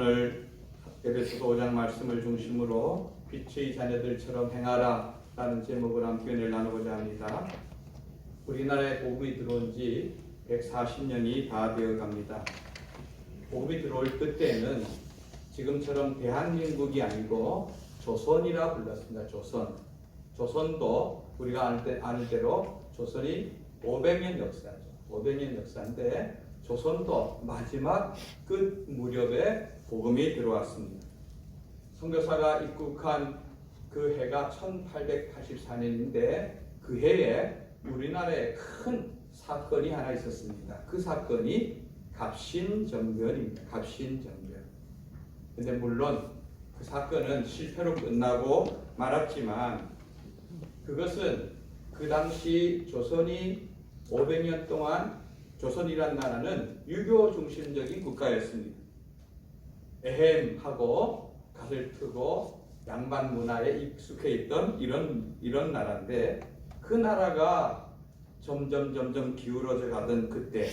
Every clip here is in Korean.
오늘 에베소서 5장 말씀을 중심으로 빛의 자녀들처럼 행하라 라는 제목으로 함께 은혜를 나누고자 합니다. 우리나라에 복음이 들어온 지 140년이 다 되어 갑니다. 복음이 들어올 그때는 지금처럼 대한민국이 아니고 조선이라 불렀습니다. 조선도 우리가 아는 대로 조선이 500년 역사죠. 500년 역사인데 조선도 마지막 끝 무렵에 복음이 들어왔습니다. 선교사가 입국한 그 해가 1884년인데 그 해에 우리나라에 큰 사건이 하나 있었습니다. 그 사건이 갑신정변입니다. 갑신정변. 근데 물론 그 사건은 실패로 끝나고 말았지만 그것은 그 당시 조선이 500년 동안 조선이란 나라는 유교 중심적인 국가였습니다. 에헴하고 갓을 트고 양반 문화에 익숙해 있던 이런 나라인데 그 나라가 점점 기울어져 가던 그때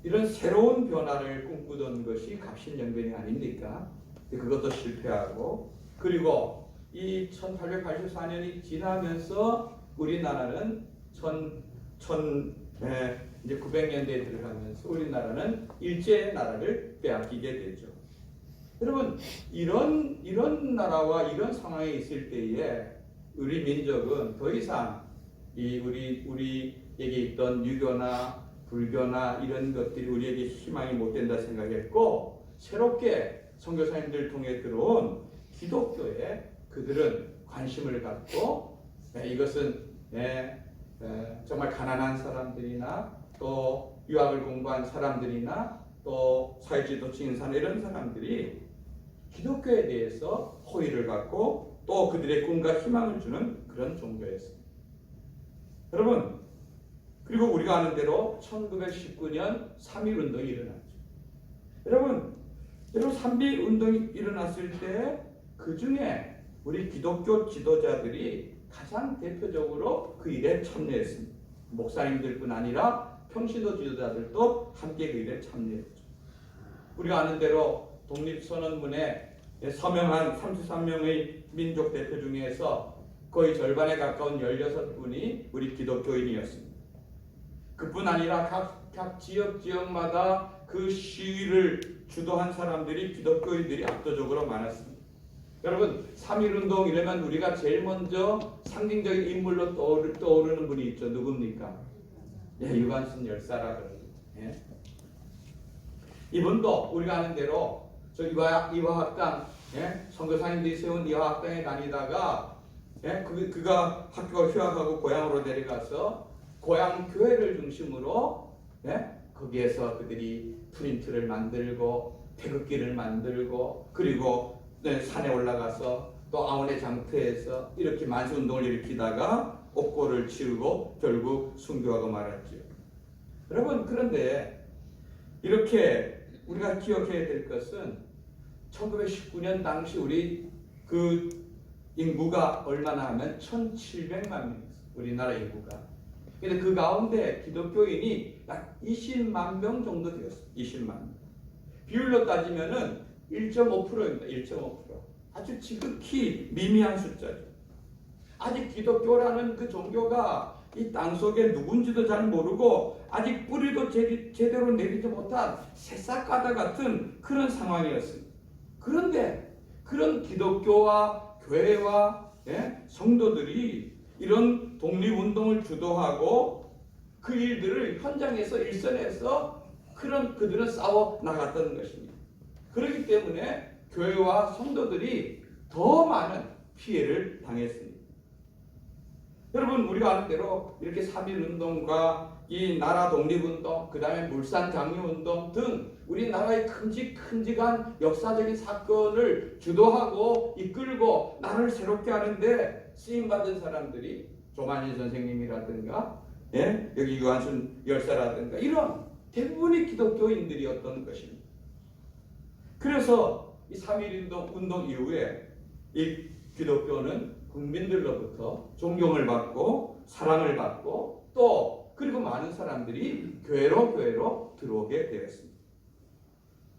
이런 새로운 변화를 꿈꾸던 것이 갑신정변이 아닙니까? 그것도 실패하고 그리고 이 1884년이 지나면서 우리나라는 이제 900년대에 들어가면서 우리나라는 일제의 나라를 빼앗기게 되죠. 여러분 이런 나라와 이런 상황에 있을 때에 우리 민족은 더 이상 이 우리에게 있던 유교나 불교나 이런 것들이 우리에게 희망이 못 된다 생각했고 새롭게 선교사님들 통해 들어온 기독교에 그들은 관심을 갖고 이것은 정말 가난한 사람들이나 또 유학을 공부한 사람들이나 또 사회지도층인 사람 이런 사람들이 기독교에 대해서 호의를 갖고 또 그들의 꿈과 희망을 주는 그런 종교였습니다. 여러분 그리고 우리가 아는 대로 1919년 3.1운동이 일어났죠. 여러분 3.1운동이 일어났을 때 그 중에 우리 기독교 지도자들이 가장 대표적으로 그 일에 참여했습니다. 목사님들뿐 아니라 평신도 지도자들도 함께 그 일에 참여했죠. 우리가 아는 대로 독립선언문에 서명한 33명의 민족 대표 중에서 거의 절반에 가까운 16분이 우리 기독교인이었습니다. 그뿐 아니라 각 지역마다 그 시위를 주도한 사람들이 기독교인들이 압도적으로 많았습니다. 여러분 3.1운동 이러면 우리가 제일 먼저 상징적인 인물로 떠오르는 분이 있죠. 누굽니까? 유관순 열사라 그러죠. 이분도 우리가 아는 대로 저 이화학당 선교사님들이 세운 이화학당에 다니다가 그가 학교가 휴학하고 고향으로 내려가서 고향 교회를 중심으로 거기에서 그들이 프린트를 만들고 태극기를 만들고 그리고 산에 올라가서 또 아원의 장터에서 이렇게 만세운동을 일으키다가 옥고를 치우고 결국 순교하고 말았죠. 여러분 그런데 이렇게 우리가 기억해야 될 것은 1919년 당시 우리 그 인구가 얼마나 하면 1700만 명이었어요. 우리나라 인구가. 근데 그 가운데 기독교인이 약 20만 명 정도 되었어요. 20만 명. 비율로 따지면은 1.5%입니다. 1.5%. 아주 지극히 미미한 숫자죠. 아직 기독교라는 그 종교가 이 땅속에 누군지도 잘 모르고 아직 뿌리도 제대로 내리지 못한 새싹가다 같은 그런 상황이었습니다. 그런데 그런 기독교와 교회와 성도들이 이런 독립운동을 주도하고 그 일들을 현장에서 일선에서 그들은 싸워 나갔던 것입니다. 그렇기 때문에 교회와 성도들이 더 많은 피해를 당했습니다. 여러분 우리가 아는 대로 이렇게 3.1운동과 이 나라 독립운동 그 다음에 물산장려운동 등 우리나라의 큼직큼직한 역사적인 사건을 주도하고 이끌고 나라를 새롭게 하는데 쓰임받은 사람들이 조만일 선생님이라든가 여기 유한순 열사라든가 이런 대부분이 기독교인들이었던 것입니다. 그래서 이 3.1운동 이후에 이 기독교는 국민들로부터 존경을 받고 사랑을 받고 또 그리고 많은 사람들이 교회로 들어오게 되었습니다.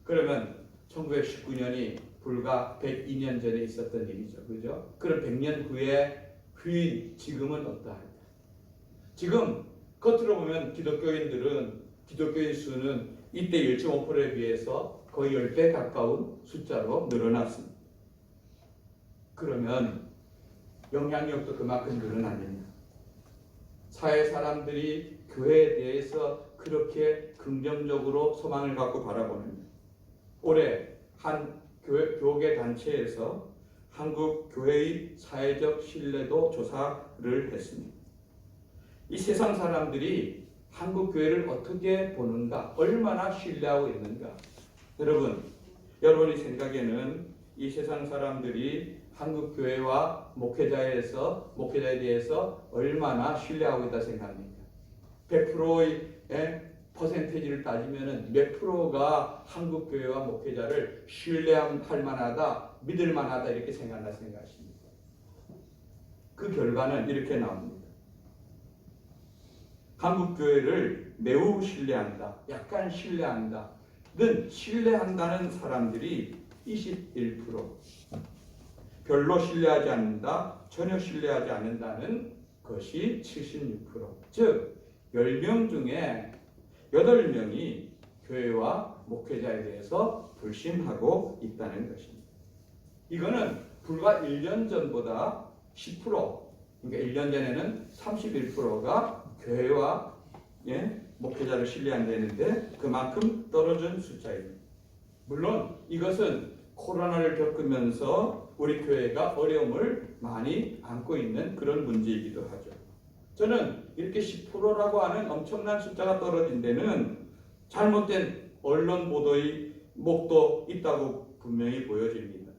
그러면 1919년이 불과 102년 전에 있었던 일이죠. 그죠? 그럼 100년 후인 지금은 어떠할까? 지금 겉으로 보면 기독교인 수는 이때 1.5%에 비해서 거의 10배 가까운 숫자로 늘어났습니다. 그러면 영향력도 그만큼 늘어나느냐? 사회 사람들이 교회에 대해서 그렇게 긍정적으로 소망을 갖고 바라보느냐? 올해 한 교계 단체에서 한국 교회의 사회적 신뢰도 조사를 했습니다. 이 세상 사람들이 한국 교회를 어떻게 보는가, 얼마나 신뢰하고 있는가? 여러분이 생각에는 이 세상 사람들이 한국 교회와 목회자에 대해서 얼마나 신뢰하고 있다 생각합니까? 100%의 퍼센테이지를 따지면 몇 프로가 한국 교회와 목회자를 신뢰할 만하다, 믿을 만하다 이렇게 생각하십니까? 그 결과는 이렇게 나옵니다. 한국 교회를 매우 신뢰한다, 약간 신뢰한다는 신뢰한다는 사람들이 21%, 별로 신뢰하지 않는다, 전혀 신뢰하지 않는다는 것이 76%. 즉 10명 중에 8명이 교회와 목회자에 대해서 불신하고 있다는 것입니다. 이거는 불과 1년 전보다 10%, 그러니까 1년 전에는 31%가 교회와 목회자를 신뢰한다는데 그만큼 떨어진 숫자입니다. 물론 이것은 코로나를 겪으면서 우리 교회가 어려움을 많이 안고 있는 그런 문제이기도 하죠. 저는 이렇게 10%라고 하는 엄청난 숫자가 떨어진 데는 잘못된 언론 보도의 목도 있다고 분명히 보여집니다.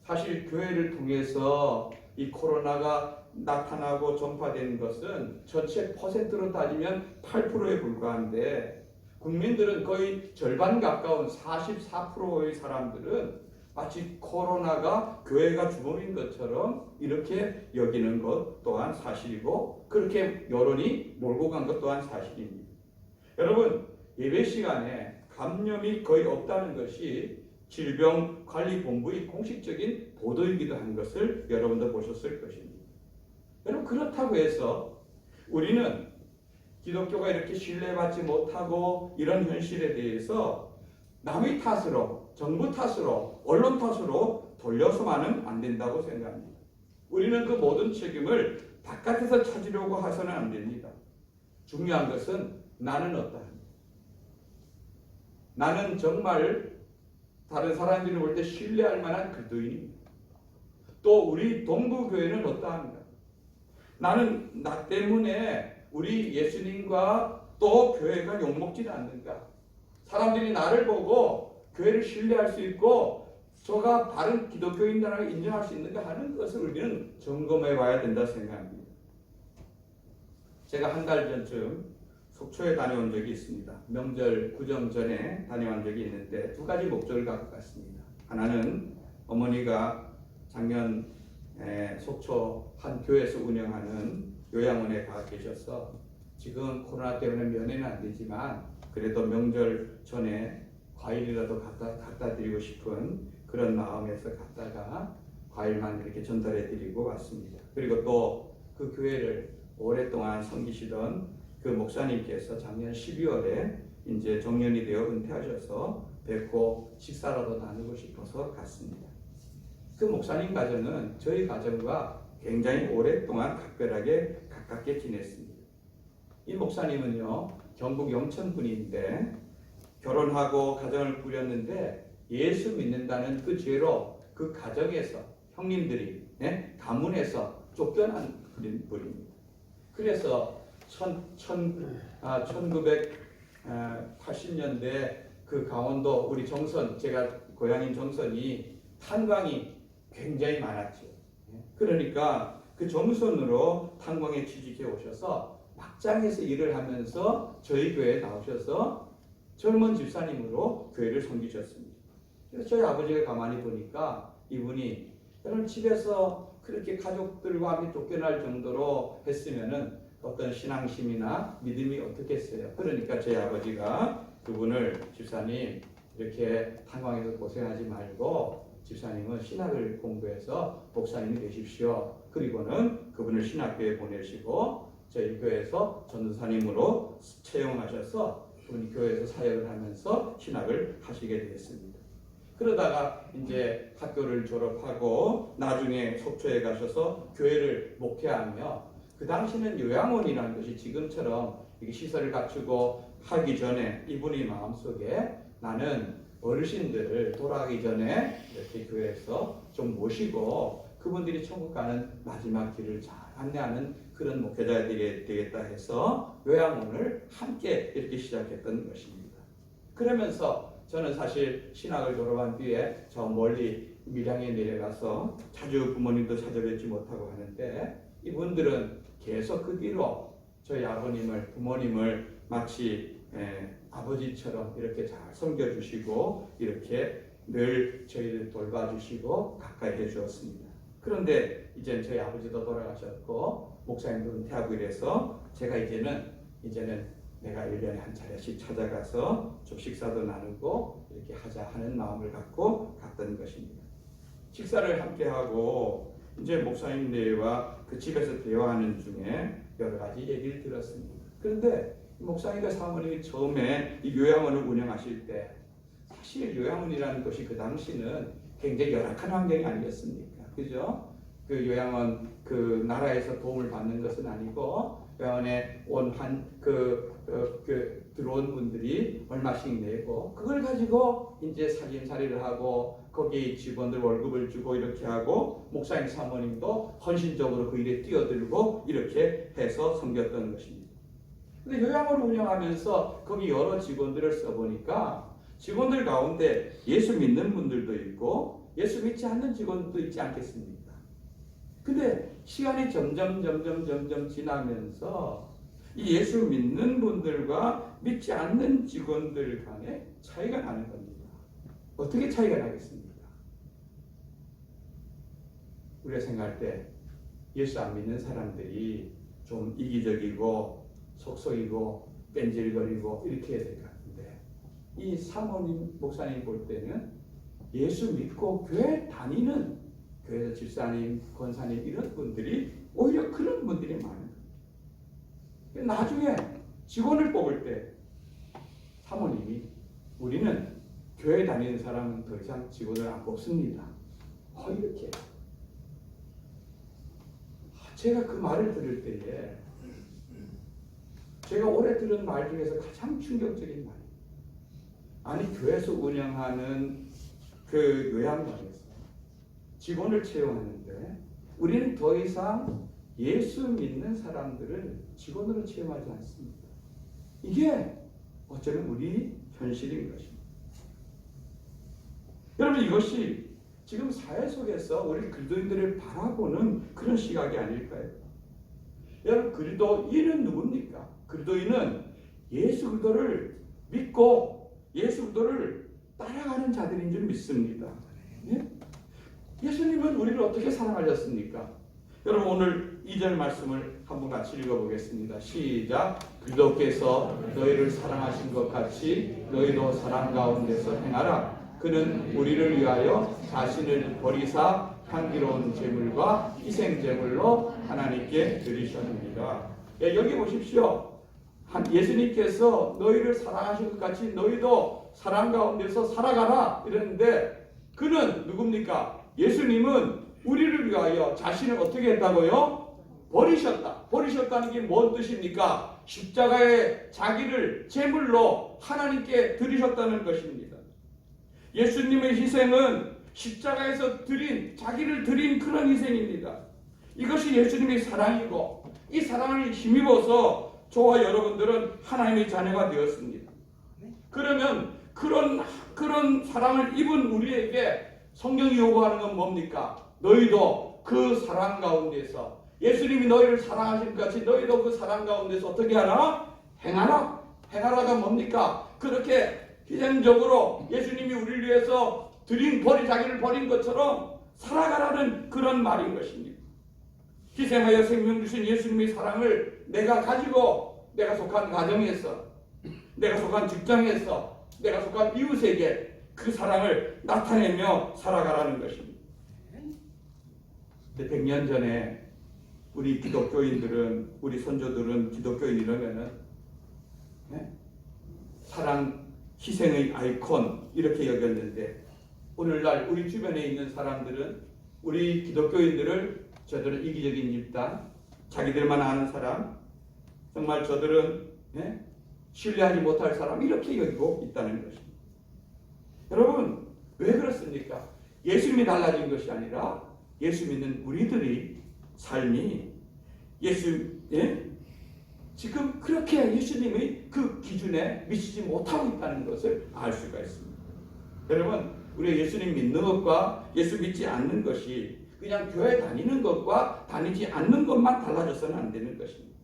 사실 교회를 통해서 이 코로나가 나타나고 전파된 것은 전체 퍼센트로 따지면 8%에 불과한데 국민들은 거의 절반 가까운 44%의 사람들은 마치 코로나가 교회가 주범인 것처럼 이렇게 여기는 것 또한 사실이고 그렇게 여론이 몰고 간 것 또한 사실입니다. 여러분, 예배 시간에 감염이 거의 없다는 것이 질병관리본부의 공식적인 보도이기도 한 것을 여러분도 보셨을 것입니다. 여러분, 그렇다고 해서 우리는 기독교가 이렇게 신뢰받지 못하고 이런 현실에 대해서 남의 탓으로, 정부 탓으로, 언론 탓으로 돌려서만은 안 된다고 생각합니다. 우리는 그 모든 책임을 바깥에서 찾으려고 해서는 안 됩니다. 중요한 것은 나는 어떠합니까? 나는 정말 다른 사람들이 볼 때 신뢰할 만한 그리스도인입니다. 또 우리 동부교회는 어떠합니까? 나는 나 때문에 우리 예수님과 또 교회가 욕먹지는 않는가? 사람들이 나를 보고 교회를 신뢰할 수 있고 저가 다른 기독교인이라고 인정할 수 있는가 하는 것을 우리는 점검해 봐야 된다 생각합니다. 제가 한 달 전쯤 속초에 다녀온 적이 있습니다. 명절 구정 전에 다녀온 적이 있는데 두 가지 목적을 갖고 갔습니다. 하나는 어머니가 작년 속초 한 교회에서 운영하는 요양원에 가 계셔서 지금 코로나 때문에 면회는 안 되지만 그래도 명절 전에 과일이라도 갖다 드리고 싶은 그런 마음에서 갔다가 과일만 이렇게 전달해 드리고 왔습니다. 그리고 또 그 교회를 오랫동안 섬기시던 그 목사님께서 작년 12월에 이제 정년이 되어 은퇴하셔서 뵙고 식사라도 나누고 싶어서 갔습니다. 그 목사님 가정은 저희 가정과 굉장히 오랫동안 각별하게 가깝게 지냈습니다. 이 목사님은요, 경북 영천 분인데 결혼하고 가정을 꾸렸는데 예수 믿는다는 그 죄로 그 가정에서 형님들이 가문에서 쫓겨난 분입니다. 그래서 1980년대 그 강원도 우리 정선, 제가 고향인 정선이 탄광이 굉장히 많았죠. 그러니까 그 정선으로 탄광에 취직해 오셔서 막장에서 일을 하면서 저희 교회에 나오셔서 젊은 집사님으로 교회를 섬기셨습니다. 그래서 저희 아버지가 가만히 보니까 이분이 여러분 집에서 그렇게 가족들과 함께 쫓겨날 정도로 했으면은 어떤 신앙심이나 믿음이 어떻겠어요? 그러니까 저희 아버지가 그분을 집사님 이렇게 탄광에서 고생하지 말고 집사님은 신학을 공부해서 목사님이 되십시오. 그리고는 그분을 신학교에 보내시고 저희 교회에서 전도사님으로 채용하셔서 그분이 교회에서 사역을 하면서 신학을 하시게 되었습니다. 그러다가 이제 학교를 졸업하고 나중에 속초에 가셔서 교회를 목회하며 그 당시는 요양원이라는 것이 지금처럼 시설을 갖추고 하기 전에 이분의 마음속에 나는 어르신들을 돌아가기 전에 이렇게 교회에서 좀 모시고 그분들이 천국 가는 마지막 길을 잘 안내하는 그런 목회자가 되겠다 해서 요양원을 함께 이렇게 시작했던 것입니다. 그러면서 저는 사실 신학을 졸업한 뒤에 저 멀리 밀양에 내려가서 자주 부모님도 찾아뵙지 못하고 하는데 이분들은 계속 그 뒤로 저희 아버님을 부모님을 마치 아버지처럼 이렇게 잘 섬겨주시고 이렇게 늘 저희를 돌봐주시고 가까이 해주었습니다. 그런데 이제는 저희 아버지도 돌아가셨고 목사님도 은퇴하고 이래서 제가 이제는 내가 1년에 한 차례씩 찾아가서 좀 식사도 나누고 이렇게 하자 하는 마음을 갖고 갔던 것입니다. 식사를 함께 하고 이제 목사님들과 그 집에서 대화하는 중에 여러 가지 얘기를 들었습니다. 그런데 목사님과 사모님이 처음에 이 요양원을 운영하실 때 사실 요양원이라는 것이 그 당시는 굉장히 열악한 환경이 아니었습니까? 그죠? 그 요양원 그 나라에서 도움을 받는 것은 아니고 요양원에 들어온 분들이 얼마씩 내고 그걸 가지고 이제 살림살이를 하고 거기 직원들 월급을 주고 이렇게 하고 목사님 사모님도 헌신적으로 그 일에 뛰어들고 이렇게 해서 섬겼던 것입니다. 근데 요양원을 운영하면서 거기 여러 직원들을 써보니까 직원들 가운데 예수 믿는 분들도 있고 예수 믿지 않는 직원도 있지 않겠습니까? 근데 시간이 점점 지나면서 이 예수 믿는 분들과 믿지 않는 직원들 간에 차이가 나는 겁니다. 어떻게 차이가 나겠습니까? 우리가 생각할 때 예수 안 믿는 사람들이 좀 이기적이고 속속이고 뺀질거리고 이렇게 해야 될 것 같은데 이 사모님 목사님 볼 때는 예수 믿고 교회 다니는 교회에서 집사님, 권사님 이런 분들이 오히려 그런 분들이 많은 거예요. 나중에 직원을 뽑을 때 사모님이 우리는 교회 다니는 사람은 더 이상 직원을 안 뽑습니다. 이렇게 제가 그 말을 들을 때에 제가 올해 들은 말 중에서 가장 충격적인 말이에요. 아니 교회에서 운영하는 그 요양원에서 직원을 채용하는데 우리는 더 이상 예수 믿는 사람들을 직원으로 채용하지 않습니다. 이게 어쩌면 우리 현실인 것입니다. 여러분 이것이 지금 사회 속에서 우리 그리스도인들을 바라보는 그런 시각이 아닐까요? 여러분 그리스도인은 누굽니까? 그리스도인은 예수 그리스도를 믿고 예수 그리스도를 따라가는 자들인 줄 믿습니다. 예? 예수님은 우리를 어떻게 사랑하셨습니까? 여러분 오늘 2절 말씀을 한번 같이 읽어보겠습니다. 시작. 그리스도께서 너희를 사랑하신 것 같이 너희도 사랑 가운데서 행하라. 그는 우리를 위하여 자신을 버리사 향기로운 제물과 희생제물로 하나님께 드리셨습니다. 여기 보십시오. 예수님께서 너희를 사랑하신 것 같이 너희도 사랑 가운데서 살아가라 이랬는데 그는 누굽니까? 예수님은 우리를 위하여 자신을 어떻게 했다고요? 버리셨다. 버리셨다는 게 뭔 뜻입니까? 십자가에 자기를 제물로 하나님께 드리셨다는 것입니다. 예수님의 희생은 십자가에서 자기를 드린 그런 희생입니다. 이것이 예수님의 사랑이고 이 사랑을 힘입어서 저와 여러분들은 하나님의 자녀가 되었습니다. 그러면 그런 사랑을 입은 우리에게 성경이 요구하는 건 뭡니까? 너희도 그 사랑 가운데서 예수님이 너희를 사랑하신 것 같이 너희도 그 사랑 가운데서 어떻게 하라? 행하라. 행하라가 뭡니까? 그렇게 희생적으로 예수님이 우리를 위해서 자기를 버린 것처럼 살아가라는 그런 말인 것입니다. 희생하여 생명 주신 예수님의 사랑을 내가 가지고 내가 속한 가정에서 내가 속한 직장에서 내가 속한 이웃에게 그 사랑을 나타내며 살아가라는 것입니다. 근데 100년 전에 우리 기독교인들은, 우리 선조들은 기독교인이라면은 사랑, 희생의 아이콘 이렇게 여겼는데, 오늘날 우리 주변에 있는 사람들은 우리 기독교인들을 저들은 이기적인 집단, 자기들만 아는 사람, 정말 저들은 신뢰하지 못할 사람 이렇게 여기고 있다는 것입니다. 여러분, 왜 그렇습니까? 예수님이 달라진 것이 아니라 예수 믿는 우리들이 삶이 지금 그렇게 예수님의 그 기준에 미치지 못하고 있다는 것을 알 수가 있습니다. 여러분, 우리 예수님 믿는 것과 예수 믿지 않는 것이 그냥 교회 다니는 것과 다니지 않는 것만 달라져서는 안 되는 것입니다.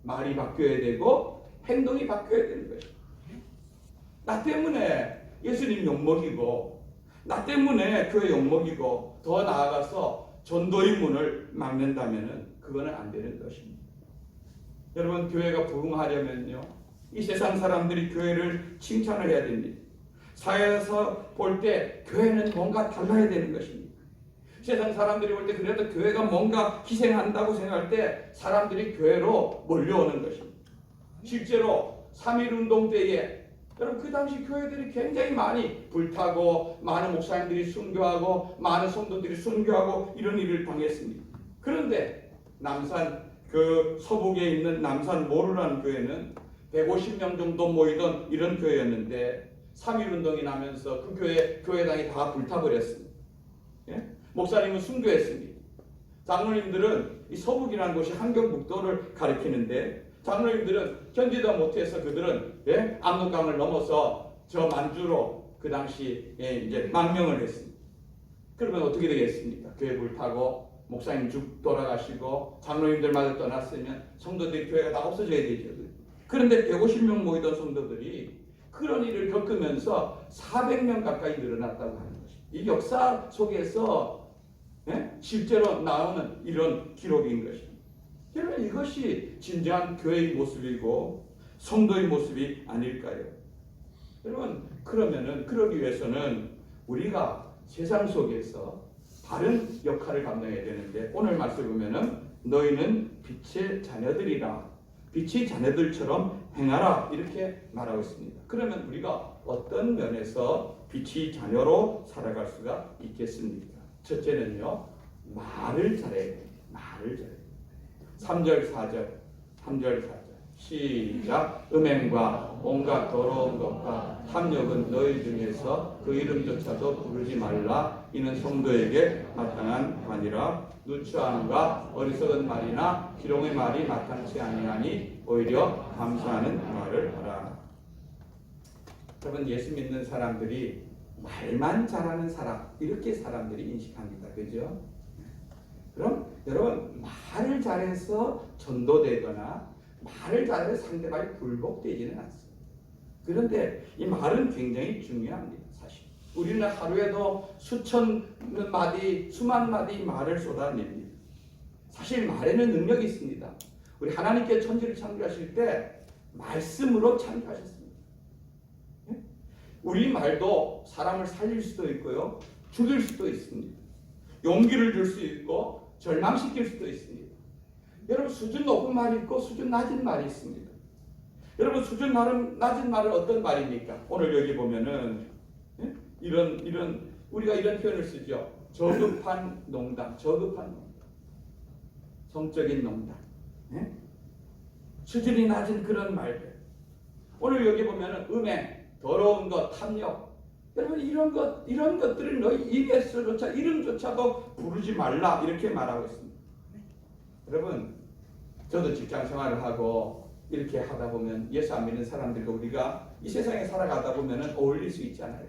말이 바뀌어야 되고 행동이 바뀌어야 되는 것입니다. 나 때문에 예수님 욕먹이고, 나 때문에 교회 욕먹이고, 더 나아가서 전도의 문을 막는다면 그거는 안 되는 것입니다. 여러분, 교회가 부흥하려면요, 이 세상 사람들이 교회를 칭찬을 해야 됩니다. 사회에서 볼 때 교회는 뭔가 달라야 되는 것입니다. 세상 사람들이 볼 때 그래도 교회가 뭔가 희생한다고 생각할 때 사람들이 교회로 몰려오는 것입니다. 실제로 3.1운동 때에 여러분, 그 당시 교회들이 굉장히 많이 불타고 많은 목사님들이 순교하고 많은 성도들이 순교하고 이런 일을 당했습니다. 그런데 남산 그 서북에 있는 남산 모루라는 교회는 150명 정도 모이던 이런 교회였는데 3.1운동이 나면서 그 교회당이 다 불타버렸습니다. 목사님은 순교했습니다. 장로님들은 이 서북이라는 곳이 한경북도를 가리키는데 장로님들은 견디다 못해서 그들은 압록강을 넘어서 저 만주로 그 당시 이제 망명을 했습니다. 그러면 어떻게 되겠습니까? 교회 불타고 목사님 죽 돌아가시고 장로님들마저 떠났으면 성도들이 교회가 다 없어져야 되죠. 그런데 150명 모이던 성도들이 그런 일을 겪으면서 400명 가까이 늘어났다고 하는 것입니다. 이 역사 속에서 실제로 나오는 이런 기록인 것입니다. 여러분, 이것이 진정한 교회의 모습이고 성도의 모습이 아닐까요? 여러분, 그러기 위해서는 우리가 세상 속에서 다른 역할을 감당해야 되는데, 오늘 말씀 보면은 너희는 빛의 자녀들이라, 빛의 자녀들처럼 행하라 이렇게 말하고 있습니다. 그러면 우리가 어떤 면에서 빛의 자녀로 살아갈 수가 있겠습니까? 첫째는요, 말을 잘해야 됩니다. 말을 잘해야 됩니다. 3절 4절 3절 4절 시작. 음행과 온갖 더러운 것과 탐욕은 너희 중에서 그 이름조차도 부르지 말라. 이는 성도에게 마땅한 관이라. 누추함과 어리석은 말이나 희롱의 말이 마땅치 아니하니 오히려 감사하는 말을 하라. 여러분, 예수 믿는 사람들이 말만 잘하는 사람 이렇게 사람들이 인식합니다. 그죠? 그럼 여러분, 말을 잘해서 전도되거나 말을 잘해서 상대방이 굴복되지는 않습니다. 그런데 이 말은 굉장히 중요합니다. 사실 우리는 하루에도 수천 마디, 수만 마디 말을 쏟아냅니다. 사실 말에는 능력이 있습니다. 우리 하나님께 천지를 창조하실 때 말씀으로 창조하셨습니다. 우리 말도 사람을 살릴 수도 있고요, 죽일 수도 있습니다. 용기를 줄 수 있고 절망시킬 수도 있습니다. 여러분, 수준 높은 말이 있고 수준 낮은 말이 있습니다. 여러분, 수준 낮은 말은 어떤 말입니까? 오늘 여기 보면은 이런 우리가 이런 표현을 쓰죠. 저급한 농담, 저급한 농담, 성적인 농담, 수준이 낮은 그런 말들. 오늘 여기 보면은 음행, 더러운 것, 탐욕. 여러분, 이런 것들을 너희 입에서조차 이름조차도 부르지 말라 이렇게 말하고 있습니다. 여러분, 저도 직장 생활을 하고 이렇게 하다 보면 예수 안 믿는 사람들과 우리가 이 세상에 살아가다 보면 어울릴 수 있잖아요.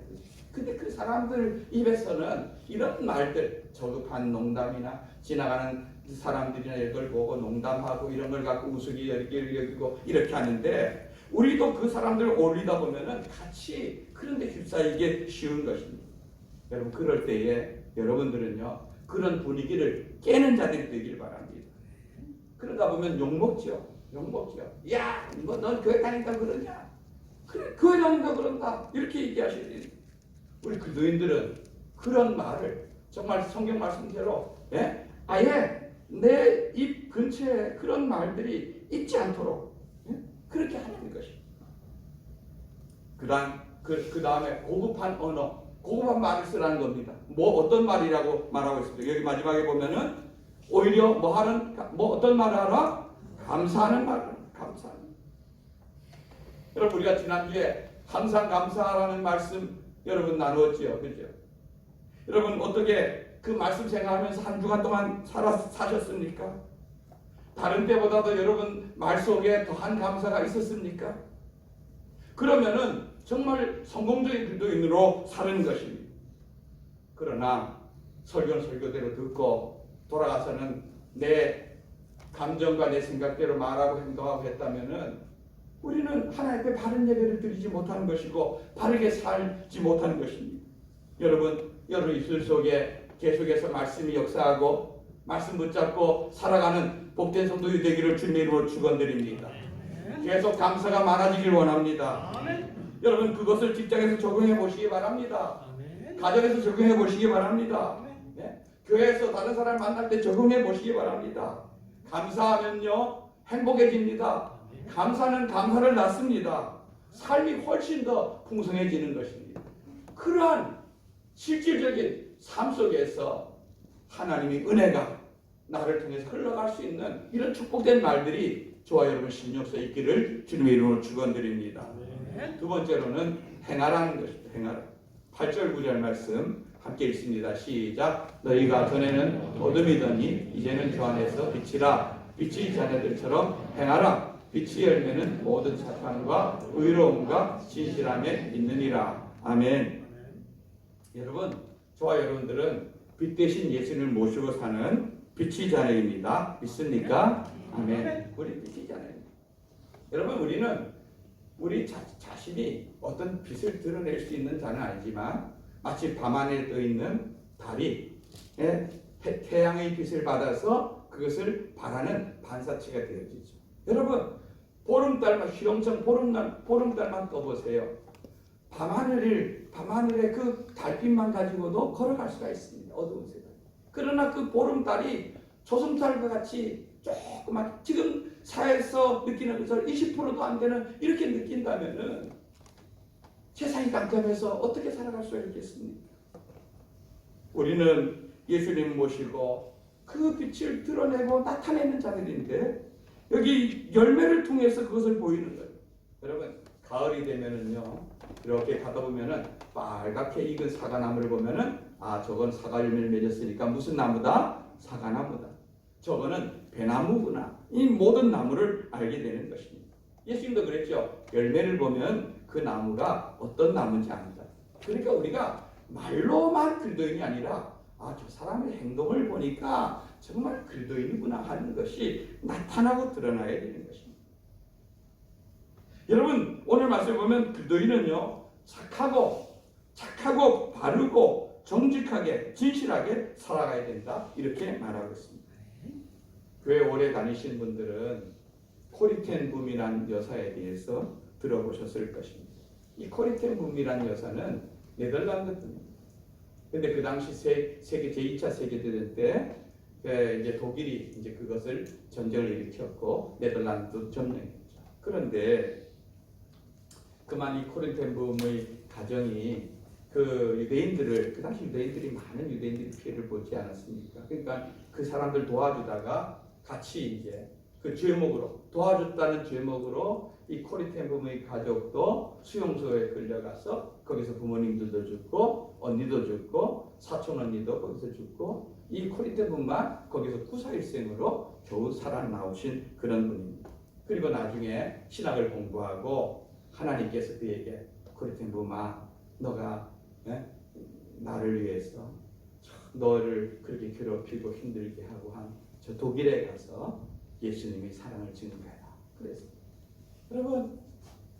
근데 그 사람들 입에서는 이런 말들, 저급한 농담이나 지나가는 사람들이나 이걸 보고 농담하고 이런 걸 갖고 우스갯 여기고 이렇게 하는데, 우리도 그 사람들 어울리다 보면은 같이 그런데 휩싸이게 쉬운 것입니다. 여러분, 그럴 때에 여러분들은요, 그런 분위기를 깨는 자들이 되길 바랍니다. 그러다 보면 욕먹죠. 야, 뭐 넌 교회 다닌다고 그러냐? 그래, 그 회장님도 그런다 이렇게 얘기하시니 우리 그리스도인들은 그런 말을 정말 성경 말씀대로 아예 내 입 근처에 그런 말들이 있지 않도록 그렇게 하는 것입니다. 그 다음에 고급한 언어, 고급한 말을 쓰라는 겁니다. 뭐 어떤 말이라고 말하고 있습니다. 여기 마지막에 보면은 오히려 어떤 말을 하라? 감사하는 말을 감사하는. 여러분 우리가 지난주에 항상 감사하라는 말씀 여러분 나누었지요, 그죠? 여러분 어떻게 그 말씀 생각하면서 한 주간 동안 사셨습니까? 다른 때보다도 여러분 말 속에 더한 감사가 있었습니까? 그러면은 정말 성공적인 기도인으로 사는 것입니다. 그러나 설교는 설교대로 듣고 돌아가서는 내 감정과 내 생각대로 말하고 행동하고 했다면은 우리는 하나님 앞에 바른 예배를 드리지 못하는 것이고 바르게 살지 못하는 것입니다. 여러분 입술 속에 계속해서 말씀이 역사하고 말씀 붙잡고 살아가는 복된 성도이 되기를 주님의 이름으로 축원드립니다. 계속 감사가 많아지길 원합니다. 여러분 그것을 직장에서 적용해 보시기 바랍니다. 가정에서 적용해 보시기 바랍니다. 교회에서 다른 사람을 만날 때 적용해 보시기 바랍니다. 감사하면요 행복해집니다. 감사는 감사를 낳습니다. 삶이 훨씬 더 풍성해지는 것입니다. 그러한 실질적인 삶 속에서 하나님의 은혜가 나를 통해서 흘러갈 수 있는 이런 축복된 말들이 저와 여러분 심령속에 있기를 주님의 이름으로 축원드립니다. 두 번째로는 행하라는 것입니다. 행하라. 8절 9절 말씀 함께 읽습니다. 시작. 너희가 전에는 어둠이더니 이제는 주 안에서 빛이라. 빛이 자녀들처럼 행하라. 빛의 열매는 모든 착함과 의로움과 진실함에 있느니라. 아멘. 여러분 저와 여러분들은 빛 대신 예수님을 모시고 사는 빛의 자녀입니다. 믿습니까? 아멘. 우리 빛의 자녀입니다. 여러분 우리는 우리 자신이 어떤 빛을 드러낼 수 있는 자는 아니지만 마치 밤하늘에 떠 있는 달이 태양의 빛을 받아서 그것을 바라는 반사체가 되어지죠. 여러분 보름달만 휘영청 보름달만 떠보세요. 밤하늘의 그 달빛만 가지고도 걸어갈 수가 있습니다. 어두운 세상. 그러나 그 보름달이 조승달과 같이 조그만 지금 사회에서 느끼는 것을 20%도 안 되는 이렇게 느낀다면은 세상이 깜깜해서 어떻게 살아갈 수 있겠습니까? 우리는 예수님 모시고 그 빛을 드러내고 나타내는 자들인데 여기 열매를 통해서 그것을 보이는 거예요. 여러분 가을이 되면은요 이렇게 가다 보면은 빨갛게 익은 사과나무를 보면은 저건 사과 열매를 맺었으니까 무슨 나무다? 사과나무다. 저거는 배나무구나. 이 모든 나무를 알게 되는 것입니다. 예수님도 그랬죠. 열매를 보면 그 나무가 어떤 나무인지 안다. 그러니까 우리가 말로만 그리스도인이 아니라 저 사람의 행동을 보니까 정말 그리스도인이구나 하는 것이 나타나고 드러나야 되는 것입니다. 여러분 오늘 말씀을 보면 그리스도인은요 착하고 바르고 정직하게 진실하게 살아가야 된다 이렇게 말하고 있습니다. 교회 오래 다니신 분들은 코리텐 붐이라는 여사에 대해서 들어보셨을 것입니다. 이 코리텐 붐이라는 여사는 네덜란드 분입니다. 근데 그 당시 제2차 세계대전 때 이제 독일이 이제 그것을 전쟁을 일으켰고 네덜란드도 점령했죠. 그런데 그만 이 코리텐 붐의 가정이 그 유대인들을 그 당시 유대인들이 많은 유대인들이 피해를 보지 않았습니까? 그러니까 그 사람들 도와주다가 같이 이제 그 죄목으로 도와줬다는 죄목으로 이 코리텐 붐의 가족도 수용소에 끌려가서 거기서 부모님들도 죽고 언니도 죽고 사촌 언니도 거기서 죽고 이 코리텐 붐만 거기서 구사일생으로 겨우 살아나오신 그런 분입니다. 그리고 나중에 신학을 공부하고 하나님께서 그에게 코리텐 붐아 너가 나를 위해서 너를 그렇게 괴롭히고 힘들게 하고 한 저 독일에 가서 예수님의 사랑을 증거해라. 그래서 여러분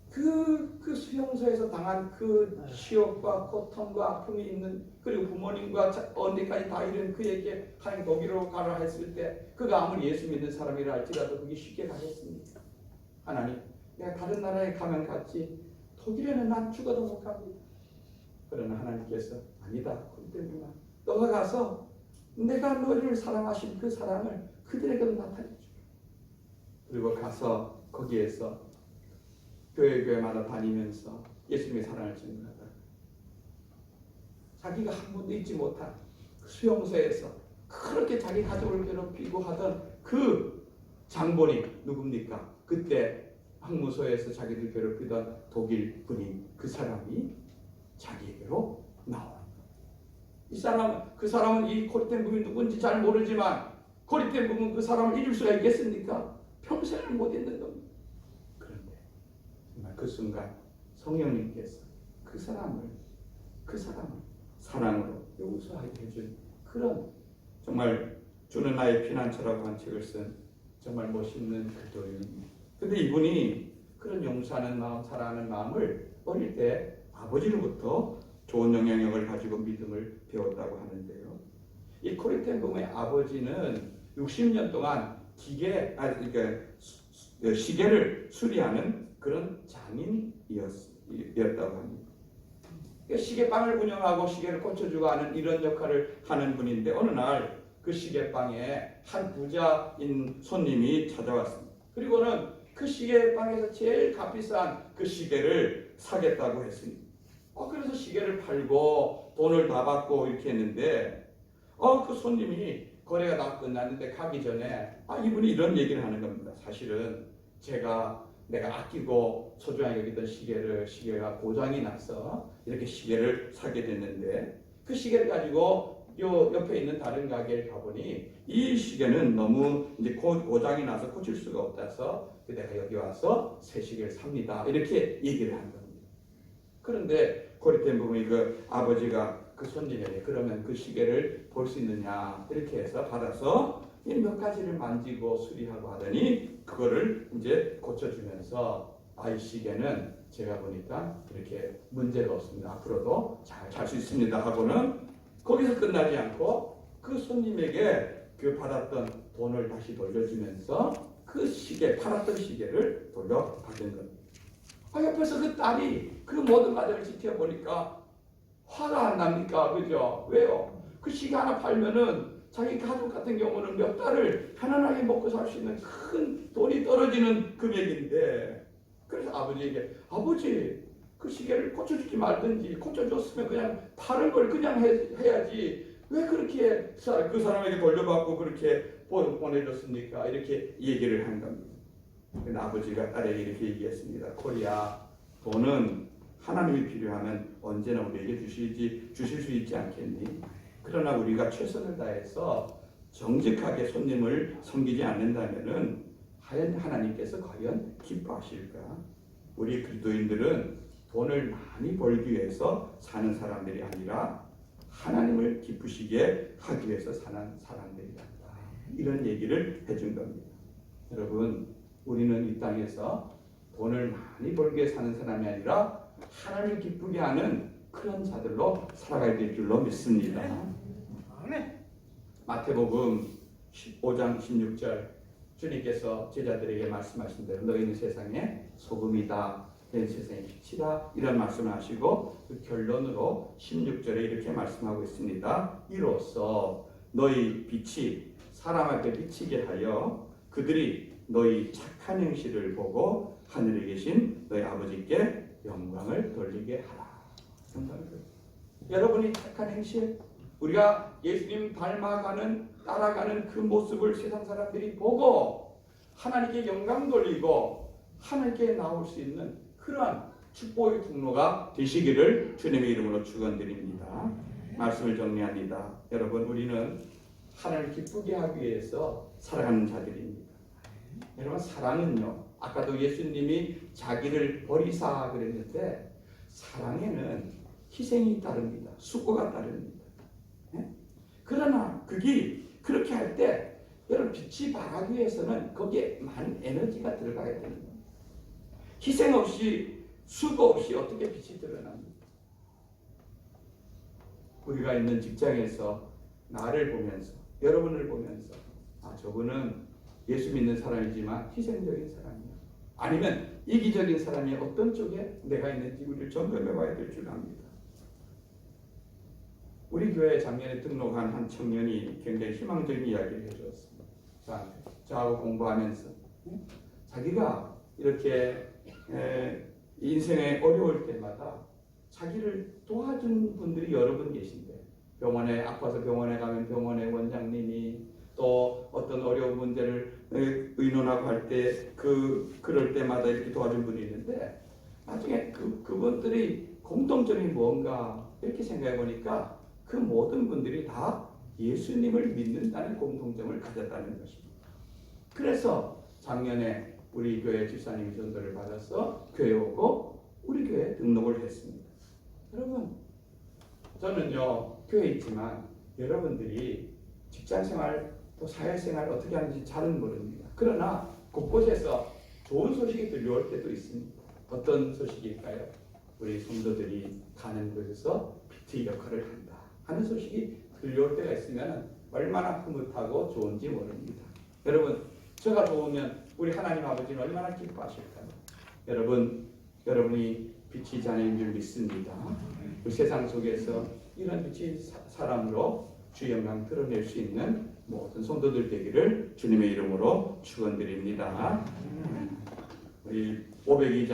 그 수용소에서 당한 그 시욕과 고통과 아픔이 있는 그리고 부모님과 언니까지 다 잃은 그에게 하나님 독일로 가라 했을 때 그가 아무리 예수 믿는 사람이라 할지라도 그게 쉽게 가겠습니까? 하나님 내가 다른 나라에 가면 갔지 독일에는 난 죽어도 못 갑니다. 그러나 하나님께서 아니다. 고리대문아, 너가 가서 내가 너희를 사랑하신 그 사랑을 그들에게도 나타내주라. 그리고 가서 거기에서 교회마다 다니면서 예수님의 사랑을 증거하다. 자기가 한 번도 잊지 못한 그 수용소에서 그렇게 자기 가족을 괴롭히고 하던 그 장본이 누굽니까? 그때 항무소에서 자기들 괴롭히던 독일 군인 그 사람이 자기에게로 나옵니다. 그 사람은 이 고리대문이 누군지 잘 모르지만 고리대문은 그 사람을 잊을 수가 있겠습니까? 평생을 못 잊는 겁니다. 그런데 정말 그 순간 성령님께서 그 사람을 사랑으로 용서하게 해준 그런 정말 주는 나의 피난처라고 한 책을 쓴 정말 멋있는 그도입니다. 근데 이분이 그런 용서하는 마음, 사랑하는 마음을 어릴 때 아버지로부터 좋은 영향력을 가지고 믿음을 배웠다고 하는데요. 이 코리텐붐의 아버지는 60년 동안 시계를 수리하는 그런 장인이었다고 합니다. 시계방을 운영하고 시계를 고쳐주고 하는 이런 역할을 하는 분인데 어느 날 그 시계방에 한 부자인 손님이 찾아왔습니다. 그리고는 그 시계방에서 제일 값비싼 그 시계를 사겠다고 했습니다. 그래서 시계를 팔고 돈을 다 받고 이렇게 했는데 그 손님이 거래가 다 끝났는데 가기 전에 이분이 이런 얘기를 하는 겁니다. 사실은 내가 아끼고 소중하게 여기던 시계가 고장이 나서 이렇게 시계를 사게 됐는데 그 시계를 가지고 요 옆에 있는 다른 가게에 가보니 이 시계는 너무 이제 고장이 나서 고칠 수가 없다서 내가 여기 와서 새 시계를 삽니다. 이렇게 얘기를 한 겁니다. 그런데 고리텐붐의 그 아버지가 그 손님에게 그러면 그 시계를 볼 수 있느냐 이렇게 해서 받아서 몇 가지를 만지고 수리하고 하더니 그거를 이제 고쳐주면서 이 시계는 제가 보니까 이렇게 문제가 없습니다. 앞으로도 잘 잘 수 있습니다 하고는 거기서 끝나지 않고 그 손님에게 그 받았던 돈을 다시 돌려주면서 그 팔았던 시계를 돌려받은 겁니다. 옆에서 그 딸이 그 모든 과정을 지켜보니까 화가 안 납니까? 그죠? 왜요? 그 시계 하나 팔면은 자기 가족 같은 경우는 몇 달을 편안하게 먹고 살 수 있는 큰 돈이 떨어지는 금액인데 그래서 아버지에게 아버지 그 시계를 고쳐주지 말든지 고쳐줬으면 그냥 다른 걸 그냥 해야지 왜 그렇게 그 사람에게 돌려받고 그렇게 보내줬습니까? 이렇게 얘기를 한 겁니다. 근데 아버지가 딸에게 이렇게 얘기했습니다. 코리아, 돈은 하나님이 필요하면 언제나 우리에게 주실 수 있지 않겠니? 그러나 우리가 최선을 다해서 정직하게 손님을 섬기지 않는다면은 하나님께서 과연 기뻐하실까? 우리 그리스도인들은 돈을 많이 벌기 위해서 사는 사람들이 아니라 하나님을 기쁘시게 하기 위해서 사는 사람들이다. 이런 얘기를 해준 겁니다. 여러분, 우리는 이 땅에서 돈을 많이 벌기 위해 사는 사람이 아니라 하나님을 기쁘게 하는 그런 자들로 살아가야 될 줄로 믿습니다. 마태복음 15장 16절 주님께서 제자들에게 말씀하신 대로 너희는 세상의 소금이다. 된 세상의 빛이다. 이런 말씀을 하시고 그 결론으로 16절에 이렇게 말씀하고 있습니다. 이로써 너희 빛이 사람 앞에 비치게 하여 그들이 너희 착한 행실을 보고 하늘에 계신 너희 아버지께 영광을 돌리게 하라. 여러분이 착한 행실, 우리가 예수님 닮아가는 따라가는 그 모습을 세상 사람들이 보고 하나님께 영광 돌리고 하나님께 나올 수 있는 그러한 축복의 통로가 되시기를 주님의 이름으로 축원드립니다. 말씀을 정리합니다. 여러분, 우리는 하나님을 기쁘게 하기 위해서 살아가는 자들입니다. 여러분, 사랑은요, 아까도 예수님이 자기를 버리사 그랬는데 사랑에는 희생이 따릅니다. 수고가 따릅니다. 그러나 그렇게 할 때 여러분 빛이 발하기 위해서는 거기에 많은 에너지가 들어가야 되는 겁니다. 희생 없이 수고 없이 어떻게 빛이 드러납니까? 우리가 있는 직장에서 나를 보면서 여러분을 보면서 저분은 예수 믿는 사람이지만 희생적인 사람이야. 아니면 이기적인 사람이 어떤 쪽에 내가 있는지 우리를 점검해 봐야 될 줄 압니다. 우리 교회 작년에 등록한 한 청년이 굉장히 희망적인 이야기를 해주었습니다. 저하고 공부하면서 자기가 이렇게 인생에 어려울 때마다 자기를 도와준 분들이 여러 분 계신데, 병원에 아파서 병원에 가면 병원의 원장님이, 또 어떤 어려운 문제를 의논하고 할 때 그럴 때마다 이렇게 도와준 분이 있는데, 나중에 그분들이 공통점이 뭔가 이렇게 생각해 보니까 그 모든 분들이 다 예수님을 믿는다는 공통점을 가졌다는 것입니다. 그래서 작년에 우리 교회 집사님이 전도를 받아서 교회 오고 우리 교회에 등록을 했습니다. 여러분, 저는요 교회에 있지만 여러분들이 직장생활 또 사회생활 어떻게 하는지 잘은 모릅니다. 그러나 곳곳에서 좋은 소식이 들려올 때도 있습니다. 어떤 소식일까요? 우리 성도들이 가는 곳에서 PT 역할을 한다 하는 소식이 들려올 때가 있으면 얼마나 흐뭇하고 좋은지 모릅니다. 여러분, 제가 도우면 우리 하나님 아버지는 얼마나 기뻐하실까요? 여러분이 빛이 자녀인 줄 믿습니다. 그 세상 속에서 이런 빛이 사람으로 주의 영광 드러낼 수 있는 모든 성도들 되기를 주님의 이름으로 축원드립니다. 우리 502장